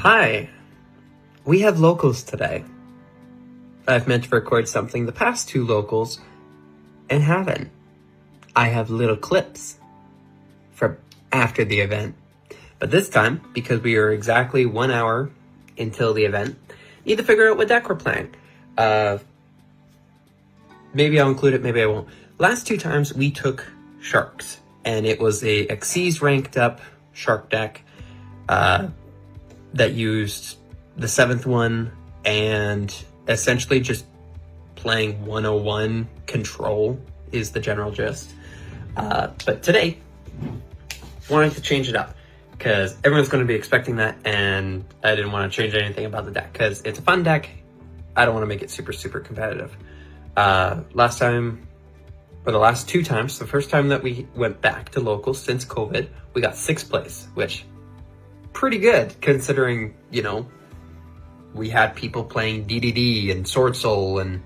Hi, we have locals today. I've meant to record something the past two locals and haven't. I have little clips for after the event. But this time, because we are exactly 1 hour until the event, need to figure out what deck we're playing. Maybe I'll include it, maybe I won't. Last two times we took sharks, and it was a Xyz ranked up shark deck that used the 7th one and essentially just playing 101 control is the general gist. But today, wanted to change it up because everyone's going to be expecting that, and I didn't want to change anything about the deck because it's a fun deck. I don't want to make it super competitive. Last time, or the last two times, the first time that we went back to locals since COVID, we got 6th place, which pretty good considering, you know, we had people playing DDD and Sword Soul and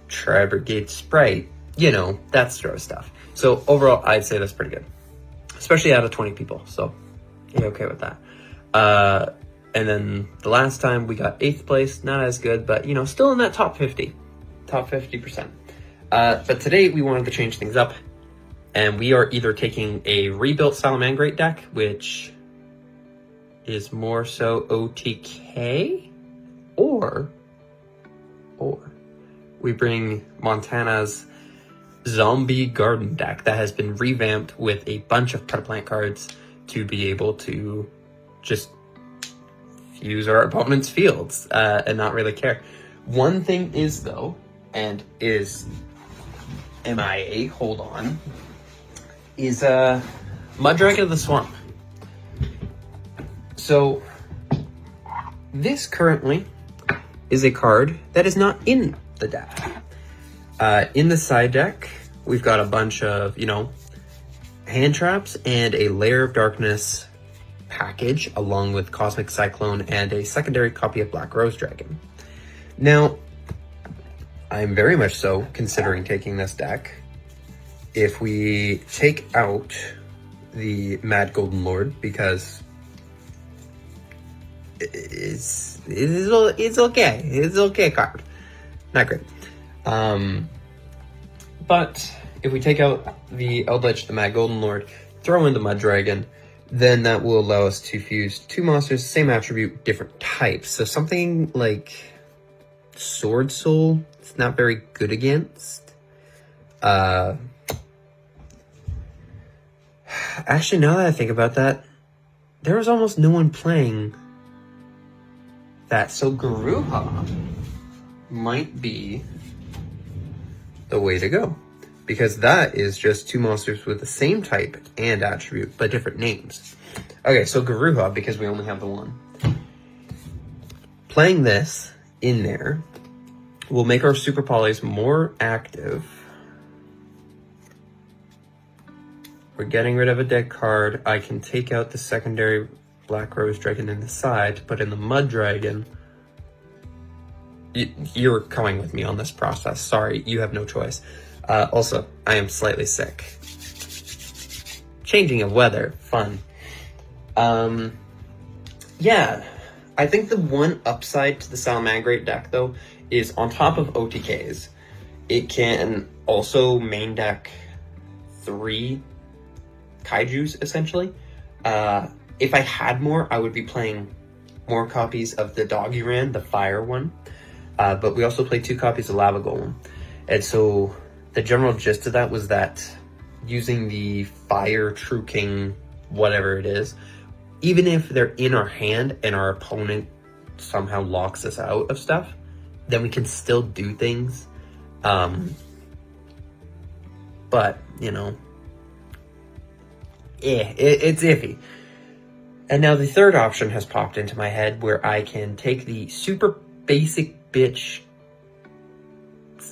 Tri-Brigade Sprite, you know, that sort of stuff. So overall, I'd say that's pretty good, especially out of 20 people. So you're okay with that. And then the last time we got 8th place, not as good, but you know, still in that top 50%. But today we wanted to change things up, and we are either taking a rebuilt Salamangreat deck, which is more so OTK, or we bring Montana's Zombie Garden deck that has been revamped with a bunch of plant cards to be able to just use our opponent's fields and not really care. One thing is though, and is MIA, hold on, is Mudragon of the Swamp. So this currently is a card that is not in the deck. In the side deck, we've got a bunch of, you know, hand traps and a Lair of Darkness package, along with Cosmic Cyclone and a secondary copy of Black Rose Dragon. Now, I'm very much so considering taking this deck. If we take out the Mad Golden Lord, because it's okay. It's okay card. Not great. But if we take out the Eldritch, the Mad Golden Lord, throw in the Mud Dragon, then that will allow us to fuse two monsters, same attribute, different types. So something like Sword Soul, it's not very good against. Actually, now that I think about that, there was almost no one playing that, so Garuha might be the way to go, because that is just two monsters with the same type and attribute, but different names. Okay, so Garuha, because we only have the one. Playing this in there will make our Super Polys more active. We're getting rid of a deck card. I can take out the secondary Black Rose Dragon in the side to put in the Mud Dragon. You're coming with me on this process. Sorry, you have no choice. Also, I am slightly sick. Changing of weather, fun. Yeah, I think the one upside to the Salamangreat deck, though, is on top of OTKs, it can also main deck 3 Kaijus, essentially. If I had more, I would be playing more copies of the dog you ran, the fire one. But we also played 2 copies of Lava Golem. And so the general gist of that was that using the Fire True King, whatever it is, even if they're in our hand and our opponent somehow locks us out of stuff, then we can still do things. But, you know, it's iffy. And now the third option has popped into my head, where I can take the super basic bitch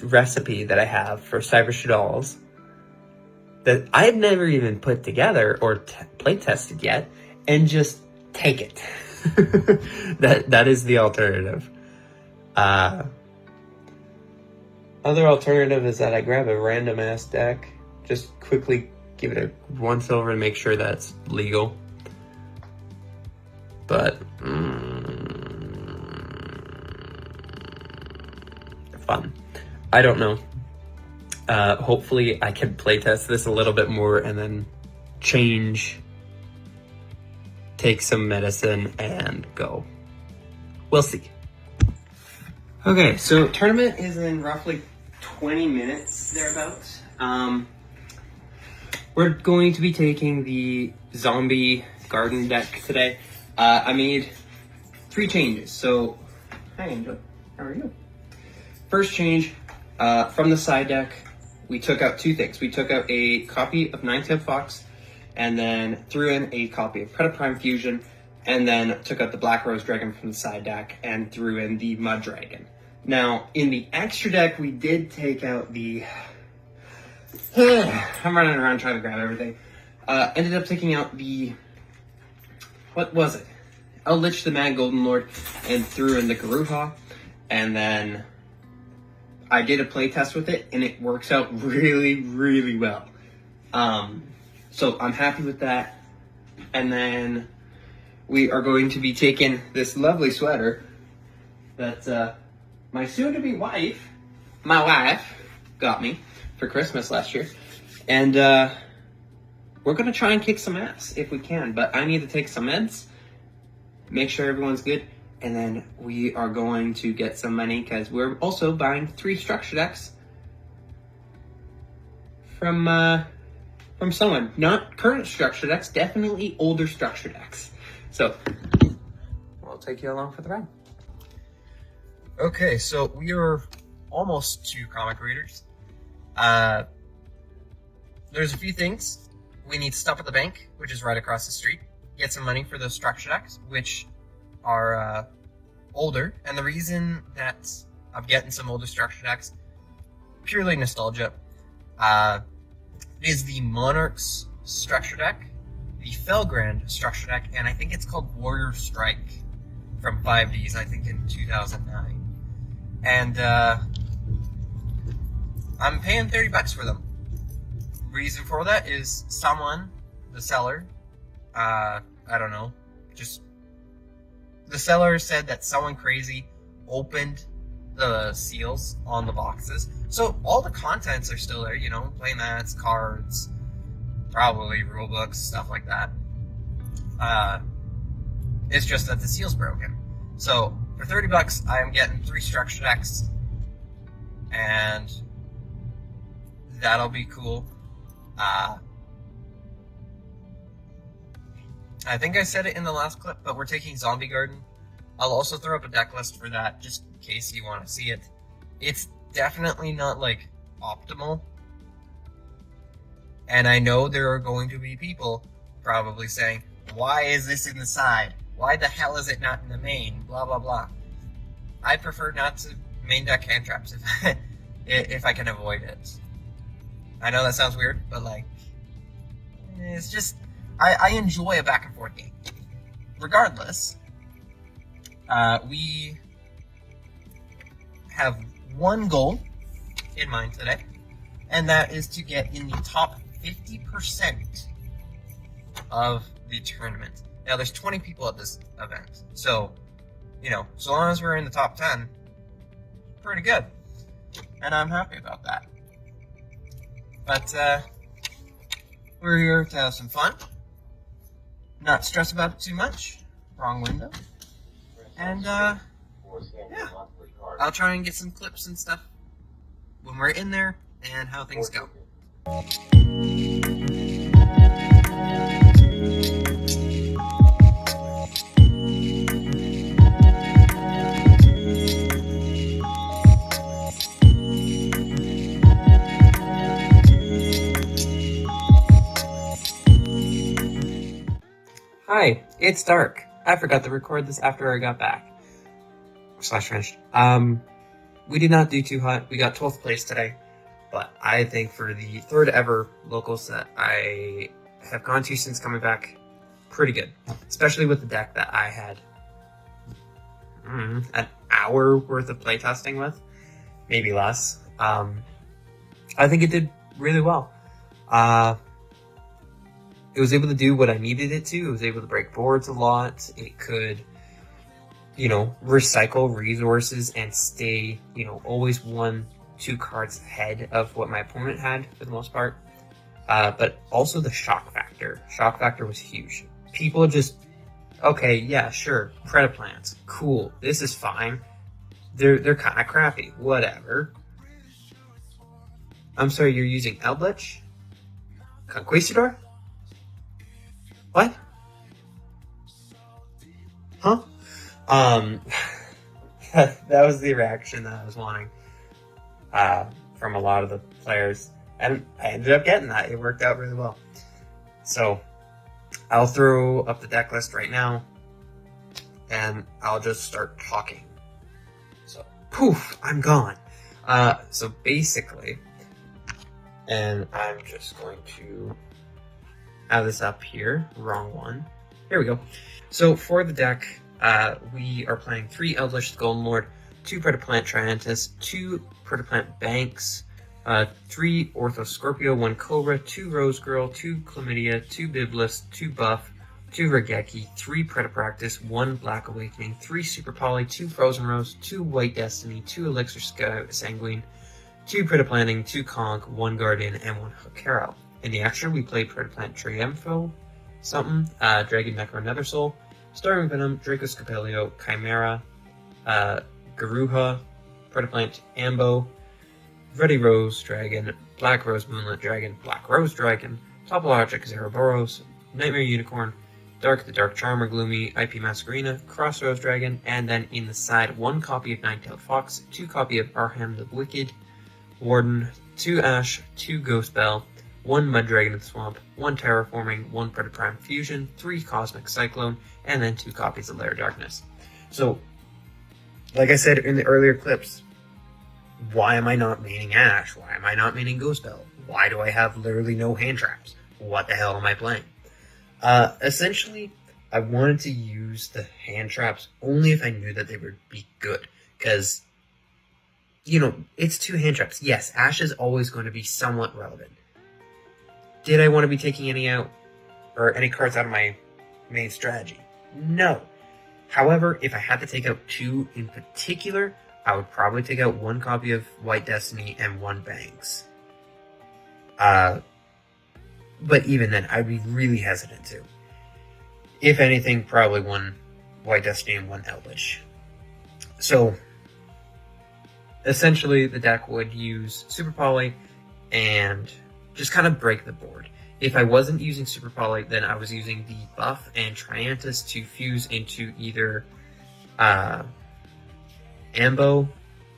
recipe that I have for Cyber Shadalls that I've never even put together or play tested yet, and just take it. That is the alternative. Other alternative is that I grab a random ass deck, just quickly give it a once over and make sure that's legal. But fun. I don't know. Hopefully I can playtest this a little bit more and then change, take some medicine, and go. We'll see. Okay, so tournament is in roughly 20 minutes, thereabouts. We're going to be taking the zombie garden deck today. I made 3 changes. So, hi Angel, how are you? First change, from the side deck, we took out 2 things. We took out a copy of Nine-Tailed Fox, and then threw in a copy of Predaprime Fusion, and then took out the Black Rose Dragon from the side deck, and threw in the Mud Dragon. Now, in the extra deck, we did take out the... I'm running around trying to grab everything. Ended up taking out the... What was it? Eldritch the Mad Golden Lord, and threw in the Garuha, and then I did a playtest with it, and it works out really, really well. So I'm happy with that. And then we are going to be taking this lovely sweater that my soon-to-be wife, got me for Christmas last year. And we're going to try and kick some ass if we can. But I need to take some meds, make sure everyone's good. And then we are going to get some money because we're also buying 3 structure decks from someone. Not current structure decks, definitely older structure decks. So we'll take you along for the ride. Okay, so we are almost to comic readers. There's a few things. We need to stop at the bank, which is right across the street, get some money for those structure decks, which are older. And the reason that I'm getting some older structure decks, purely nostalgia, is the Monarchs structure deck, the Felgrand structure deck, and I think it's called Warrior Strike from 5Ds, I think in 2009. And I'm paying $30 for them. Reason for that is someone, the seller, I don't know, just the seller said that someone crazy opened the seals on the boxes. So all the contents are still there, you know, playmats, cards, probably rule books, stuff like that. It's just that the seal's broken. So for $30, I am getting 3 structure decks, and that'll be cool. I think I said it in the last clip, but we're taking Zombie Garden. I'll also throw up a deck list for that, just in case you want to see it. It's definitely not, like, optimal. And I know there are going to be people probably saying, why is this in the side? Why the hell is it not in the main? Blah, blah, blah. I prefer not to main deck hand traps if I can avoid it. I know that sounds weird, but, like, it's just... I enjoy a back and forth game. Regardless, we have one goal in mind today, and that is to get in the top 50% of the tournament. Now, there's 20 people at this event, so, you know, so long as we're in the top 10, pretty good. And I'm happy about that. But, we're here to have some fun. Not stress about it too much. Wrong window. And, yeah. I'll try and get some clips and stuff when we're in there and how things go. Hi, it's dark. I forgot to record this after I got back. /finished. We did not do too hot. We got 12th place today. But I think for the 3rd ever locals that I have gone to since coming back, pretty good. Especially with the deck that I had an hour worth of playtesting with. Maybe less. I think it did really well. It was able to do what I needed it to. It was able to break boards a lot. It could, recycle resources and stay, always 1-2 cards ahead of what my opponent had for the most part. But also the shock factor. Shock factor was huge. People just, okay, yeah, sure, Predaplants, cool, this is fine. They're kind of crappy, whatever. I'm sorry, you're using Eldritch? Conquistador? What? Huh? That was the reaction that I was wanting from a lot of the players, and I ended up getting that. It worked out really well. So I'll throw up the deck list right now, and I'll just start talking. So poof, I'm gone. So basically, and I'm just going to have this up here. Wrong one. Here we go. So for the deck, we are playing 3 Eldritch Golden Lord, 2 Predaplant Triantis, 2 Predaplant Banks, 3 Ortho Scorpio, 1 Cobra, 2 Rose Girl, 2 Chlamydia, 2 Biblis, 2 Buff, 2 Regeki, 3 Predapractice, 1 Black Awakening, 3 Super Poly, 2 Frozen Rose, 2 White Destiny, 2 Elixir Sanguine, 2 Predaplanting, 2 Conch, 1 Guardian, and 1 Hakero. In the extra, we played Predaplant Triumpho, Dragon Necro Nether Soul, Starving Venom, Draco Scapelio, Chimera, Garuha, Predaplant Ambo, Ready Rose Dragon, Black Rose Moonlit Dragon, Black Rose Dragon, Topologic Zeroboros, Nightmare Unicorn, Dark the Dark Charmer Gloomy, IP Masquerina, Crossroads Dragon, and then in the side, 1 copy of Nine-Tailed Fox, 2 copy of Arham the Wicked, Warden, 2 Ash, 2 Ghost Bell, 1 Mud Dragon in the Swamp, 1 Terraforming, 1 Predaprime Fusion, 3 Cosmic Cyclone, and then 2 copies of Lair Darkness. So, like I said in the earlier clips, why am I not maining Ash? Why am I not maining Ghost Bell? Why do I have literally no hand traps? What the hell am I playing? Essentially, I wanted to use the hand traps only if I knew that they would be good. Because, it's 2 hand traps. Yes, Ash is always going to be somewhat relevant. Did I want to be taking any cards out of my main strategy? No. However, if I had to take out 2 in particular, I would probably take out 1 copy of White Destiny and 1 Banks. But even then, I'd be really hesitant to. If anything, probably 1 White Destiny and 1 Eldritch. So, essentially, the deck would use Super Poly and just kind of break the board. If I wasn't using Super Poly, then I was using the Buff and Triantis to fuse into either Ambo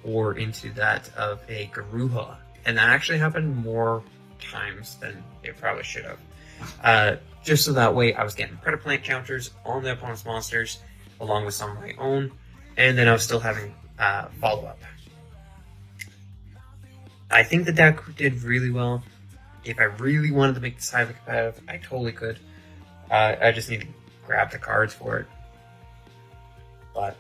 or into that of a Garuha. And that actually happened more times than it probably should have. Just so that way I was getting Predaplant counters on the opponent's monsters, along with some of my own, and then I was still having follow-up. I think the deck did really well. If I really wanted to make this highly competitive, I totally could. I just need to grab the cards for it. But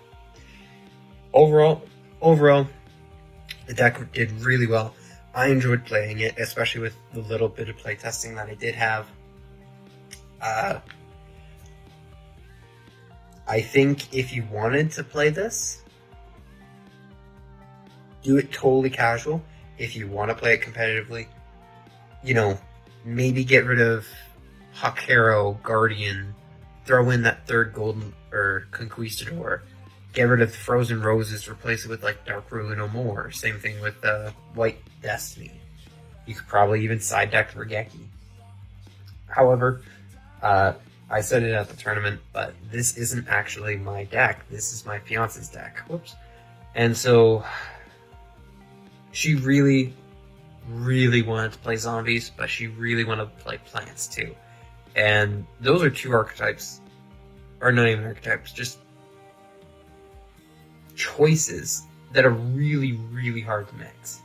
overall, the deck did really well. I enjoyed playing it, especially with the little bit of playtesting that I did have. I think if you wanted to play this, do it totally casual. If you want to play it competitively, maybe get rid of Hakero, Guardian, throw in that 3rd Golden or Conquistador, get rid of Frozen Roses, replace it with Dark Ruler No More. Same thing with White Destiny. You could probably even side deck Regeki. However, I said it at the tournament, but this isn't actually my deck. This is my fiance's deck. Whoops. And so she really wanted to play zombies, but she really wanted to play plants too. And those are 2 archetypes, or not even archetypes, just choices that are really hard to mix.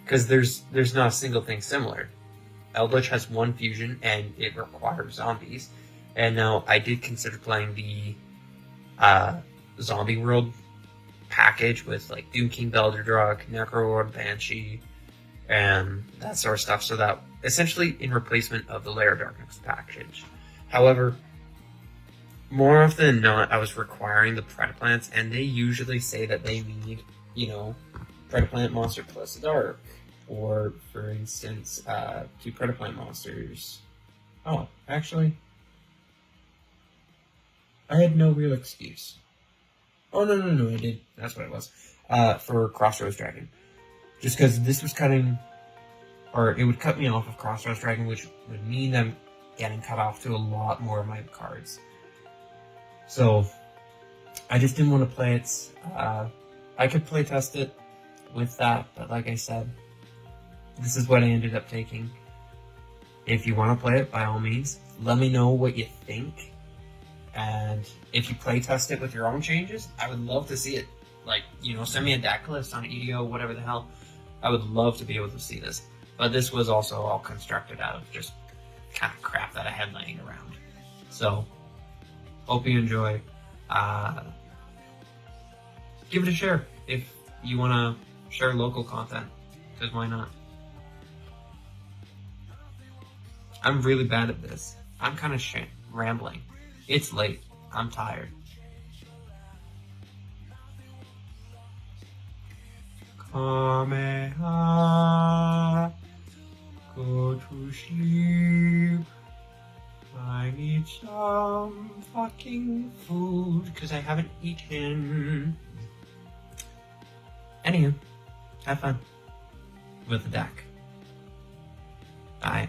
Because there's not a single thing similar. Eldritch has 1 fusion, and it requires zombies. And now I did consider playing the Zombie World package with Doom King Belderdrug, Necrolord Banshee, and that sort of stuff, so that essentially in replacement of the Lair Darkness package. However, more often than not, I was requiring the Predaplants, and they usually say that they need, Predaplant monster plus dark, or for instance, 2 Predaplant monsters. Oh, actually, I had no real excuse. Oh, no, I did. That's what it was. For Crossroads Dragon. Just because this was cutting, or it would cut me off of Crossroads Dragon, which would mean them getting cut off to a lot more of my cards. So, I just didn't want to play it. I could play test it with that, but like I said, this is what I ended up taking. If you want to play it, by all means, let me know what you think. And if you play test it with your own changes, I would love to see it. Like, send me a deck list on Yugioh, whatever the hell. I would love to be able to see this. But this was also all constructed out of just kind of crap that I had laying around. So, hope you enjoy. Give it a share if you want to share local content, because why not? I'm really bad at this. I'm kind of rambling. It's late. I'm tired. Kameha, go to sleep. I need some fucking food because I haven't eaten. Anywho, have fun with the deck. Bye.